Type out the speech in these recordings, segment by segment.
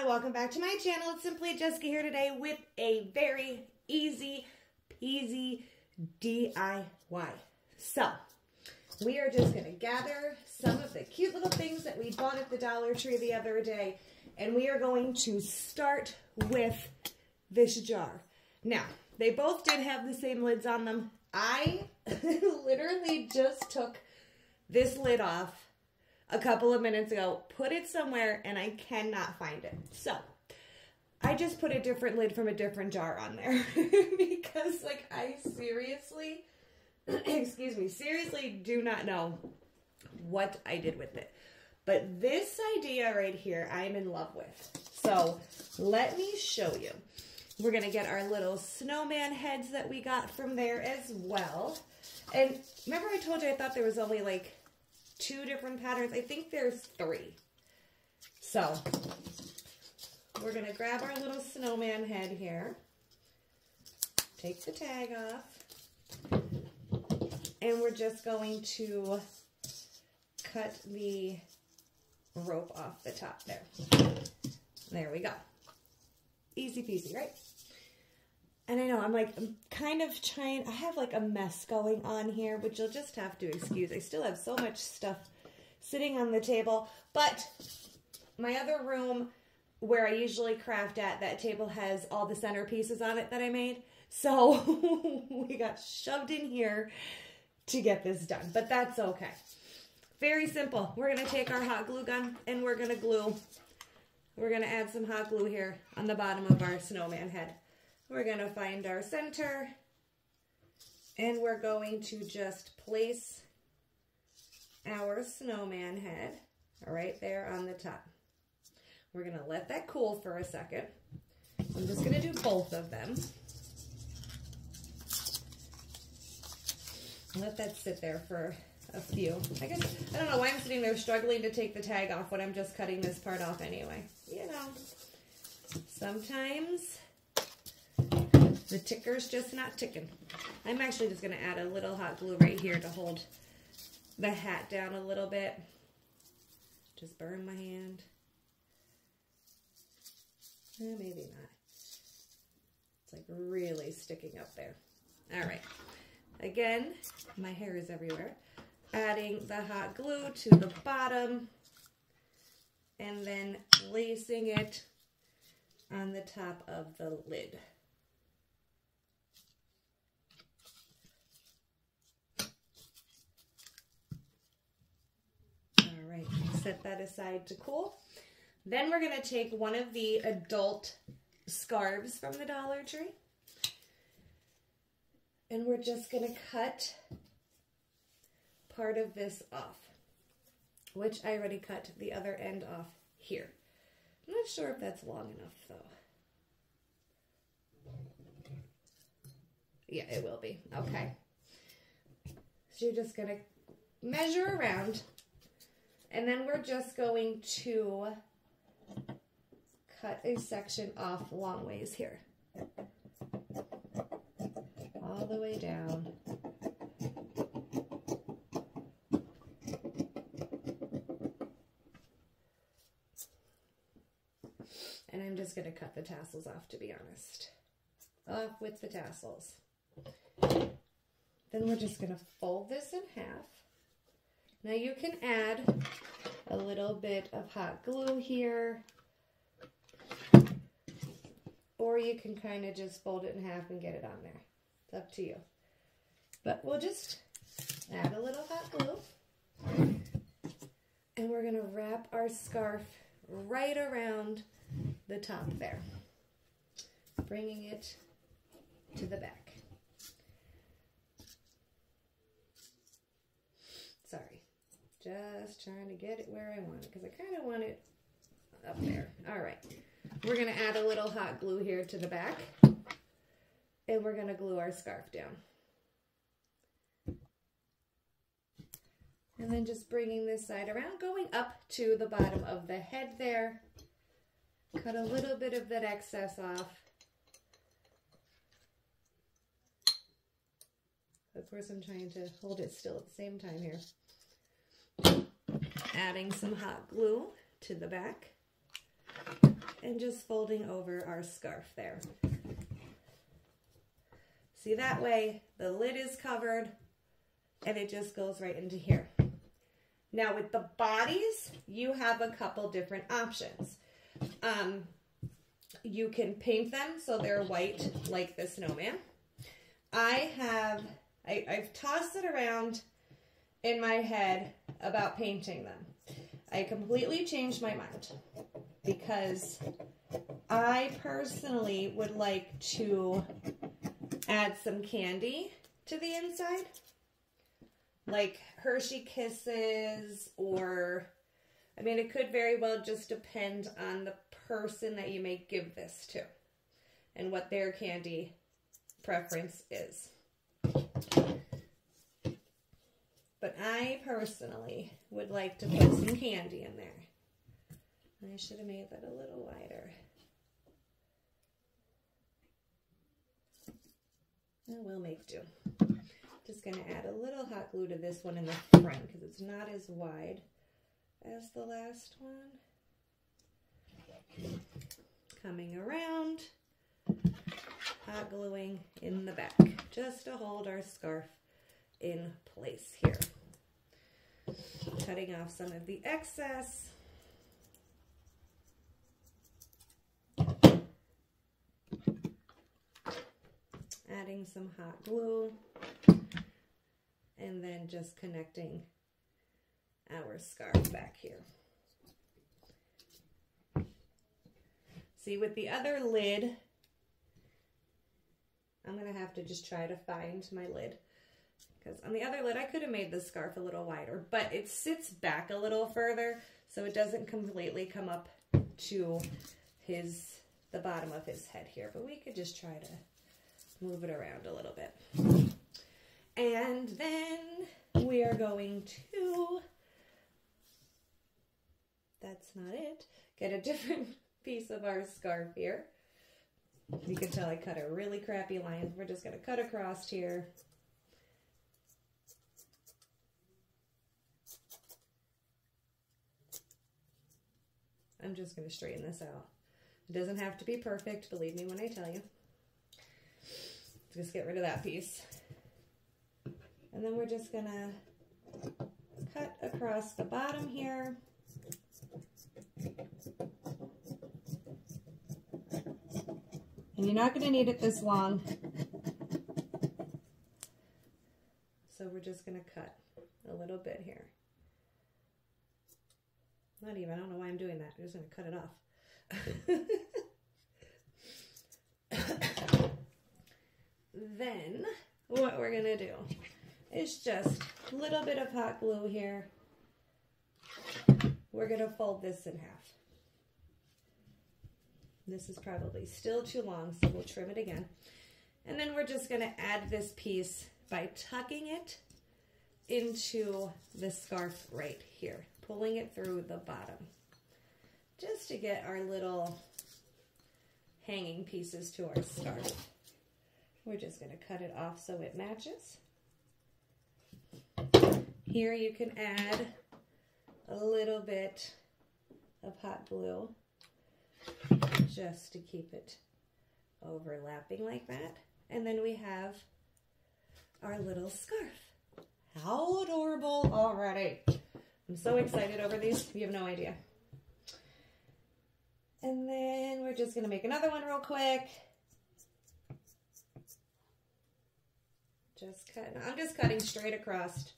and welcome back to my channel. It's Simply Jessica here today with a very easy peasy DIY. So, we are just going to gather some of the cute little things that we bought at the Dollar Tree the other day, and we are going to start with this jar. Now, they both did have the same lids on them. I literally just took this lid off a couple of minutes ago, put it somewhere, and I cannot find it. So, I just put a different lid from a different jar on there because, like, I seriously, excuse me, seriously do not know what I did with it. But this idea right here, I'm in love with. So, let me show you. We're going to get our little snowman heads that we got from there as well. And remember I told you I thought there was only like 2 different patterns? I think there's 3. So, we're going to grab our little snowman head here. Take the tag off. And we're just going to cut the rope off the top there. There we go. Easy peasy, right? And I know, I'm kind of trying, I have like a mess going on here, which you'll just have to excuse. I still have so much stuff sitting on the table, but my other room where I usually craft at, that table has all the centerpieces on it that I made. So we got shoved in here to get this done, but that's okay. Very simple. We're going to take our hot glue gun and we're going to glue. We're going to add some hot glue here on the bottom of our snowman head. We're going to find our center and we're going to just place our snowman head right there on the top. We're going to let that cool for a second. I'm just going to do both of them. Let that sit there for a few. I don't know why I'm sitting there struggling to take the tag off when I'm just cutting this part off anyway. You know, sometimes the ticker's just not ticking. I'm actually just going to add a little hot glue right here to hold the hat down a little bit. Just burn my hand. Maybe not. It's like really sticking up there. All right. Again, my hair is everywhere. Adding the hot glue to the bottom and then placing it on the top of the lid. All right, set that aside to cool. Then we're going to take one of the adult scarves from the Dollar Tree and we're just going to cut part of this off, which I already cut the other end off here. I'm not sure if that's long enough though. Yeah, it will be. Okay. So you're just going to measure around and then we're just going to cut a section off long ways here. All the way down. And I'm just going to cut the tassels off, to be honest. Off with the tassels. Then we're just going to fold this in half. Now you can add a little bit of hot glue here. Or you can kind of just fold it in half and get it on there. It's up to you. But we'll just add a little hot glue. And we're going to wrap our scarf right around the top there, bringing it to the back. Sorry, just trying to get it where I want it because I kind of want it up there. All right, we're going to add a little hot glue here to the back and we're going to glue our scarf down. And then just bringing this side around, going up to the bottom of the head there. Cut a little bit of that excess off. Of course, I'm trying to hold it still at the same time here. Adding some hot glue to the back. and just folding over our scarf there. See, that way the lid is covered and it just goes right into here. Now with the bodies, you have a couple different options. You can paint them so they're white like the snowman. I've tossed it around in my head about painting them. I completely changed my mind because I personally would like to add some candy to the inside, like Hershey Kisses, or, I mean, it could very well just depend on the person that you may give this to and what their candy preference is. But I personally would like to put some candy in there. I should have made that a little wider. We'll make do. Just going to add a little hot glue to this one in the front because it's not as wide as the last one. Coming around, hot gluing in the back just to hold our scarf in place here. Cutting off some of the excess. Adding some hot glue. And then just connecting our scarf back here. See, with the other lid, I'm going to have to just try to find my lid. Because on the other lid, I could have made the scarf a little wider, but it sits back a little further, so it doesn't completely come up to the bottom of his head here. But we could just try to move it around a little bit. And then we are going to, that's not it, get a different piece of our scarf here. You can tell I cut a really crappy line. We're just going to cut across here. I'm just going to straighten this out. It doesn't have to be perfect, believe me when I tell you. Just get rid of that piece. And then we're just going to cut across the bottom here. And you're not going to need it this long. So we're just going to cut a little bit here. Not even, I don't know why I'm doing that. I'm just going to cut it off. Then what we're going to do is just a little bit of hot glue here. We're going to fold this in half. This is probably still too long, so we'll trim it again. And then we're just going to add this piece by tucking it into the scarf right here, pulling it through the bottom, just to get our little hanging pieces to our scarf. We're just going to cut it off so it matches. Here you can add a little bit of hot glue just to keep it overlapping like that. And then we have our little scarf. How adorable already. I'm so excited over these. You have no idea. And then we're just going to make another one real quick. I'm just cutting straight across,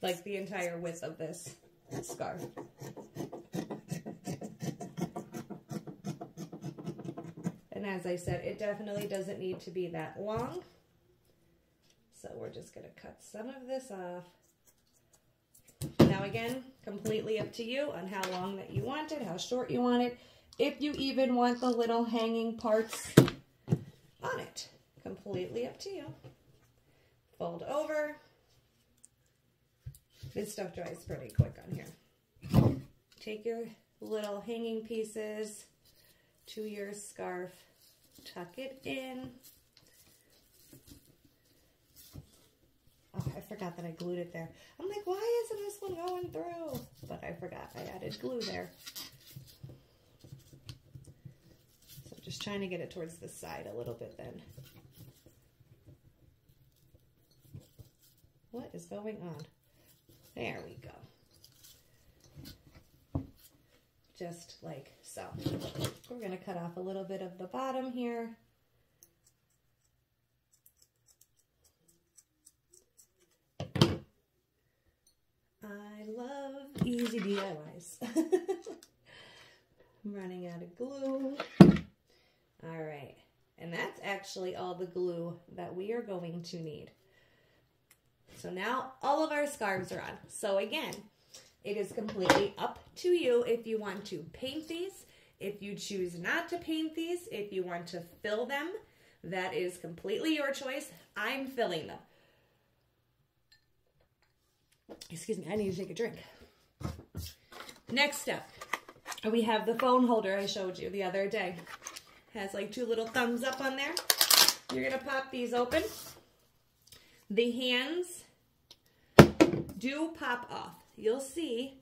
like the entire width of this scarf. And as I said, it definitely doesn't need to be that long. So we're just going to cut some of this off. Now again, completely up to you on how long that you want it, how short you want it. If you even want the little hanging parts on it. Completely up to you. Fold over. This stuff dries pretty quick on here. Take your little hanging pieces to your scarf. Tuck it in. Oh, I forgot that I glued it there. I'm like, why isn't this one going through? But I forgot I added glue there. Just trying to get it towards the side a little bit then. What is going on? There we go. Just like so. We're going to cut off a little bit of the bottom here. I love easy DIYs. I'm running out of glue. All right. And that's actually all the glue that we are going to need. So now all of our scarves are on. So again, it is completely up to you if you want to paint these, if you choose not to paint these, if you want to fill them, that is completely your choice. I'm filling them. Excuse me, I need to take a drink. Next up, we have the phone holder I showed you the other day. Has like 2 little thumbs up on there. You're gonna pop these open. The hands do pop off. You'll see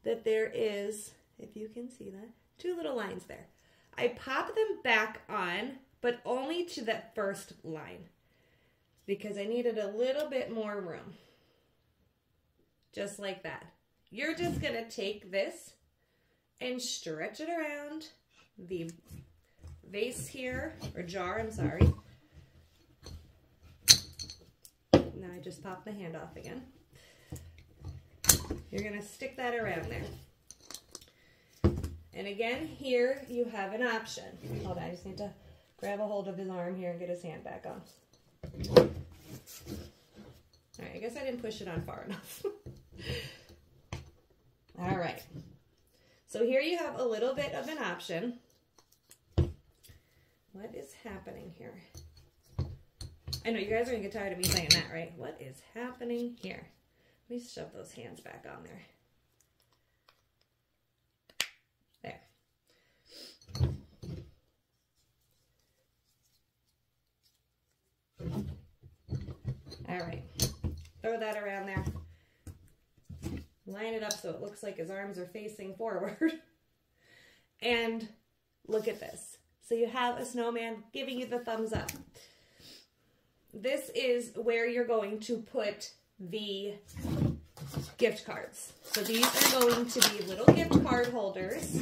that there is, if you can see that, 2 little lines there. I pop them back on, but only to that first line because I needed a little bit more room. Just like that. You're just gonna take this and stretch it around the vase here, or jar, I'm sorry. Now I just popped the hand off again. You're going to stick that around there. And again, here you have an option. Hold on, I just need to grab a hold of his arm here and get his hand back on. All right, I guess I didn't push it on far enough. All right. So here you have a little bit of an option. What is happening here? I know you guys are going to get tired of me saying that, right? What is happening here? Let me shove those hands back on there. There. All right. Throw that around there. Line it up so it looks like his arms are facing forward. And look at this. So you have a snowman giving you the thumbs up. This is where you're going to put the gift cards. So these are going to be little gift card holders.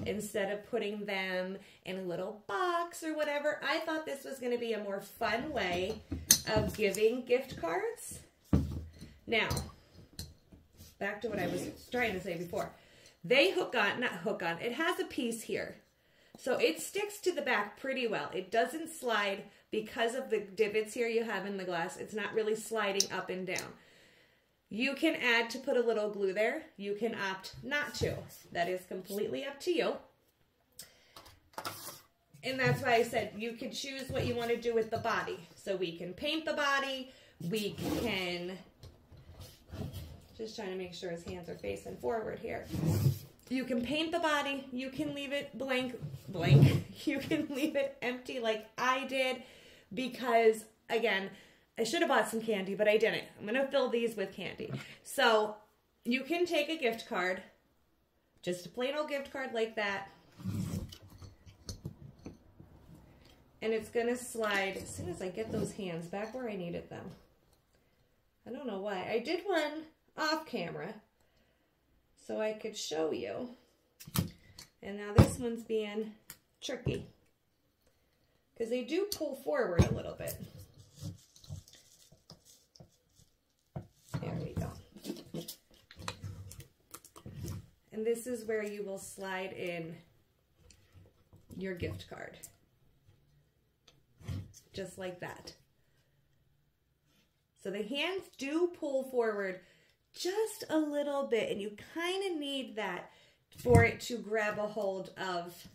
Instead of putting them in a little box or whatever, I thought this was going to be a more fun way of giving gift cards. Now, back to what I was trying to say before. They hook on, not hook on, it has a piece here. So it sticks to the back pretty well. It doesn't slide because of the divots here you have in the glass. It's not really sliding up and down. You can add to put a little glue there. You can opt not to. That is completely up to you. And that's why I said you can choose what you want to do with the body. So we can paint the body. We can, just trying to make sure his hands are facing forward here. You can paint the body. You can leave it blank. You can leave it empty like I did because, again, I should have bought some candy, but I didn't. I'm going to fill these with candy. So you can take a gift card, just a plain old gift card like that, and it's going to slide as soon as I get those hands back where I needed them. I don't know why. I did one off camera so I could show you. And now this one's being tricky because they do pull forward a little bit. There we go. And this is where you will slide in your gift card. Just like that. So the hands do pull forward just a little bit, and you kind of need that for it to grab a hold of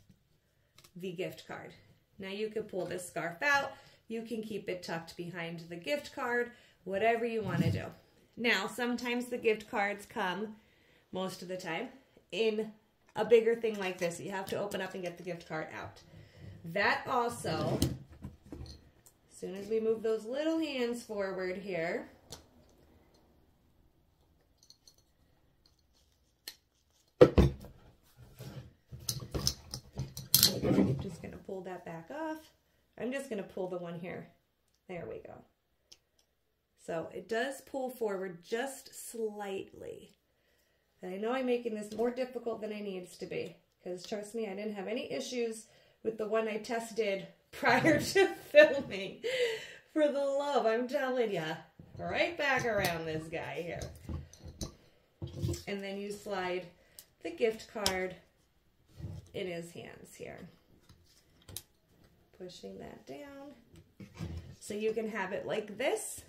the gift card. Now you can pull this scarf out. You can keep it tucked behind the gift card, whatever you want to do. Now, sometimes the gift cards come, most of the time, in a bigger thing like this. You have to open up and get the gift card out. That also, as soon as we move those little hands forward here, I'm just going to pull pull that back off. I'm just going to pull the one here. There we go. So it does pull forward just slightly. And I know I'm making this more difficult than it needs to be, because trust me, I didn't have any issues with the one I tested prior to filming. For the love, I'm telling you. Right back around this guy here. And then you slide the gift card in his hands here. Pushing that down. So you can have it like this,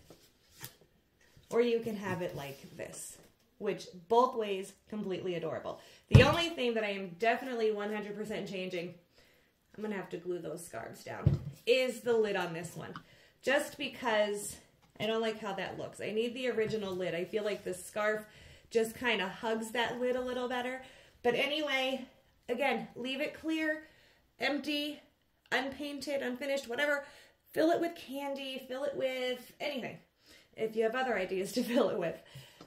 or you can have it like this, which both ways completely adorable. The only thing that I am definitely 100% changing, I'm going to have to glue those scarves down, is the lid on this one. Just because I don't like how that looks. I need the original lid. I feel like the scarf just kind of hugs that lid a little better. But anyway, again, leave it clear, empty, unpainted, unfinished, whatever. Fill it with candy, fill it with anything, if you have other ideas to fill it with.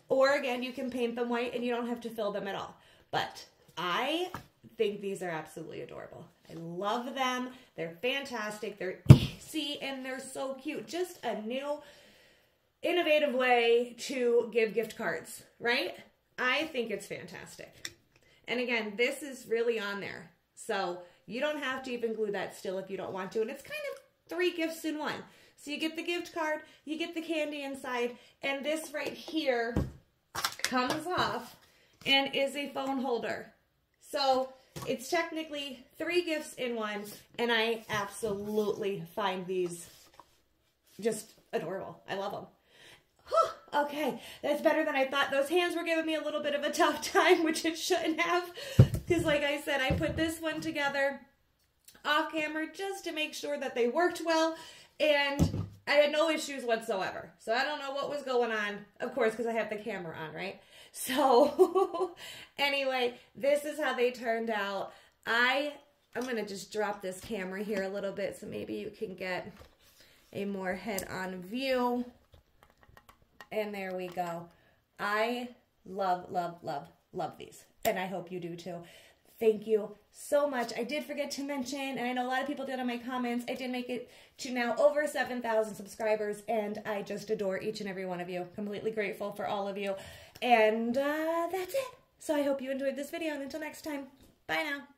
Or again, you can paint them white and you don't have to fill them at all. But I think these are absolutely adorable. I love them. They're fantastic. They're easy and they're so cute. Just a new, innovative way to give gift cards, right? I think it's fantastic. And again, this is really on there. So you don't have to even glue that still if you don't want to. And it's kind of 3 gifts in one. So you get the gift card, you get the candy inside, and this right here comes off and is a phone holder. So it's technically 3 gifts in one, and I absolutely find these just adorable. I love them. Whew, okay, that's better than I thought. Those hands were giving me a little bit of a tough time, which it shouldn't have, because like I said, I put this one together off camera just to make sure that they worked well, and I had no issues whatsoever. So I don't know what was going on, of course, because I have the camera on, right? So anyway, this is how they turned out. I'm going to just drop this camera here a little bit so maybe you can get a more head-on view. And there we go. I love, love, love, love these. And I hope you do too. Thank you so much. I did forget to mention, and I know a lot of people did on my comments, I did make it to now over 7,000 subscribers, and I just adore each and every one of you. Completely grateful for all of you. And that's it. So I hope you enjoyed this video, and until next time, bye now.